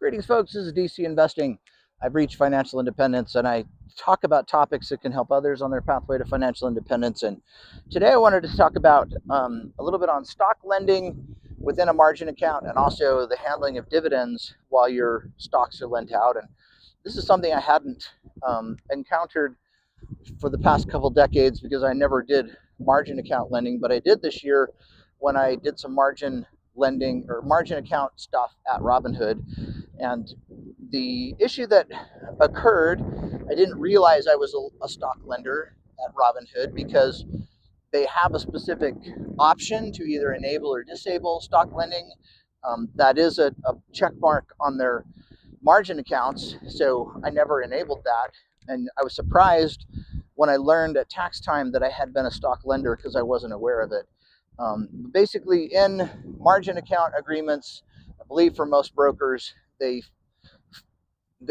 Greetings, folks. This is DC Investing. I've reached financial independence and I talk about topics that can help others on their pathway to financial independence. And today I wanted to talk about a little bit on stock lending within a margin account and also the handling of dividends while your stocks are lent out. And this is something I hadn't encountered for the past couple decades because I never did margin account lending, but I did this year when I did some margin lending or margin account stuff at Robinhood. And the issue that occurred, I didn't realize I was a stock lender at Robinhood because they have a specific option to either enable or disable stock lending. That is a check mark on their margin accounts, so I never enabled that. And I was surprised when I learned at tax time that I had been a stock lender because I wasn't aware of it. Basically, in margin account agreements, I believe for most brokers, they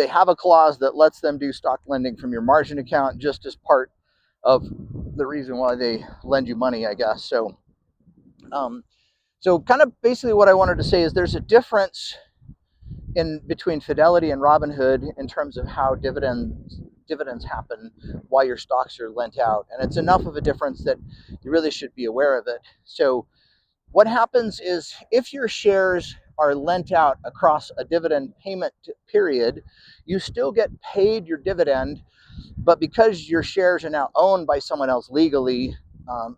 have a clause that lets them do stock lending from your margin account just as part of the reason why they lend you money, I guess. So kind of basically what I wanted to say is there's a difference in between Fidelity and Robinhood in terms of how dividends happen while your stocks are lent out. And it's enough of a difference that you really should be aware of it. So what happens is if your shares are lent out across a dividend payment period, you still get paid your dividend, but because your shares are now owned by someone else legally,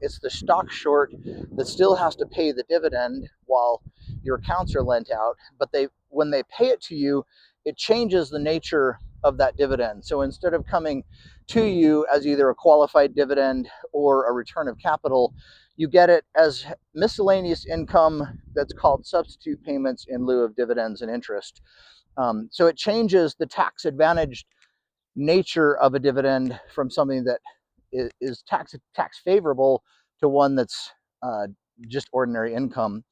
it's the stock short that still has to pay the dividend while your accounts are lent out. But when they pay it to you, it changes the nature of that dividend. So instead of coming to you as either a qualified dividend or a return of capital, you get it as miscellaneous income that's called substitute payments in lieu of dividends and interest. So it changes the tax advantaged nature of a dividend from something that is tax favorable to one that's just ordinary income.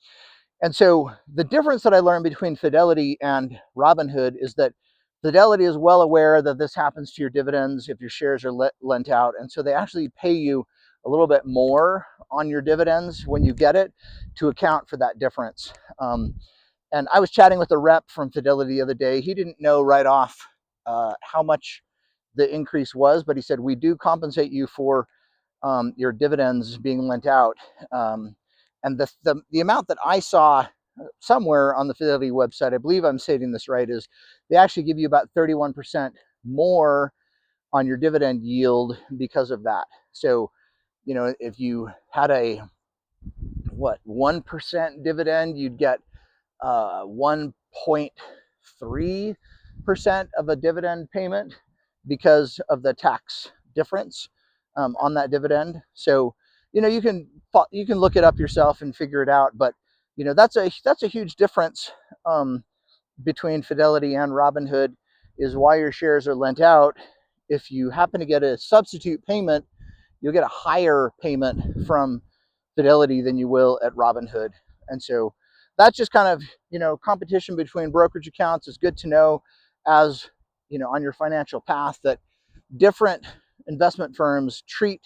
And so the difference that I learned between Fidelity and Robinhood is that Fidelity is well aware that this happens to your dividends if your shares are lent out. And so they actually pay you a little bit more on your dividends when you get it to account for that difference. And I was chatting with a rep from Fidelity the other day. He didn't know right off how much the increase was, but he said, we do compensate you for your dividends being lent out. And the amount that I saw somewhere on the Fidelity website, I believe I'm stating this right, is they actually give you about 31% more on your dividend yield because of that. So, you know, if you had a 1% dividend, you'd get 1.3% of a dividend payment because of the tax difference on that dividend. So, you know, you can look it up yourself and figure it out. But, you know, that's a huge difference between Fidelity and Robinhood, is why your shares are lent out. If you happen to get a substitute payment, you'll get a higher payment from Fidelity than you will at Robinhood. And so that's just kind of, you know, competition between brokerage accounts is good to know, as, you know, on your financial path, that different investment firms treat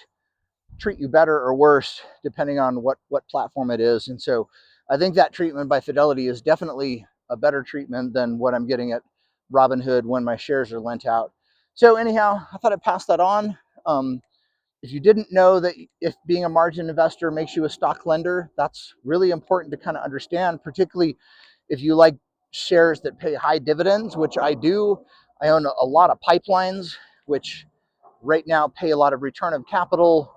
you better or worse depending on what platform it is. And so I think that treatment by Fidelity is definitely a better treatment than what I'm getting at Robinhood when my shares are lent out. So anyhow, I thought I'd pass that on. If you didn't know that if being a margin investor makes you a stock lender, that's really important to kind of understand, particularly if you like shares that pay high dividends, which I do. I own a lot of pipelines, which right now pay a lot of return of capital.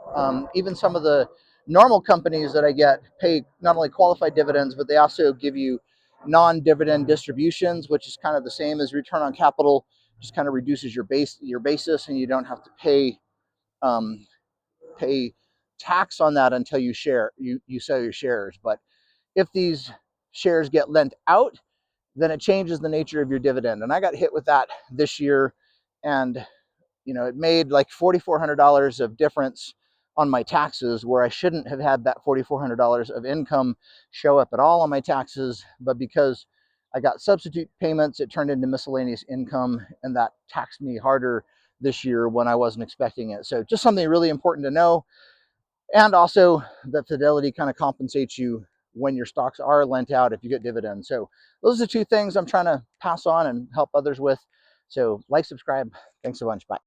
Even some of the normal companies that I get pay not only qualified dividends, but they also give you non-dividend distributions, which is kind of the same as return on capital, just kind of reduces your basis, and you don't have to pay tax on that until you sell your shares. But if these shares get lent out, then it changes the nature of your dividend. And I got hit with that this year, and you know, it made like $4,400 of difference on my taxes, where I shouldn't have had that $4,400 of income show up at all on my taxes. But because I got substitute payments, it turned into miscellaneous income, and that taxed me harder this year when I wasn't expecting it. So just something really important to know. And also that Fidelity kind of compensates you when your stocks are lent out if you get dividends. So those are the two things I'm trying to pass on and help others with. So like, subscribe. Thanks a bunch. Bye.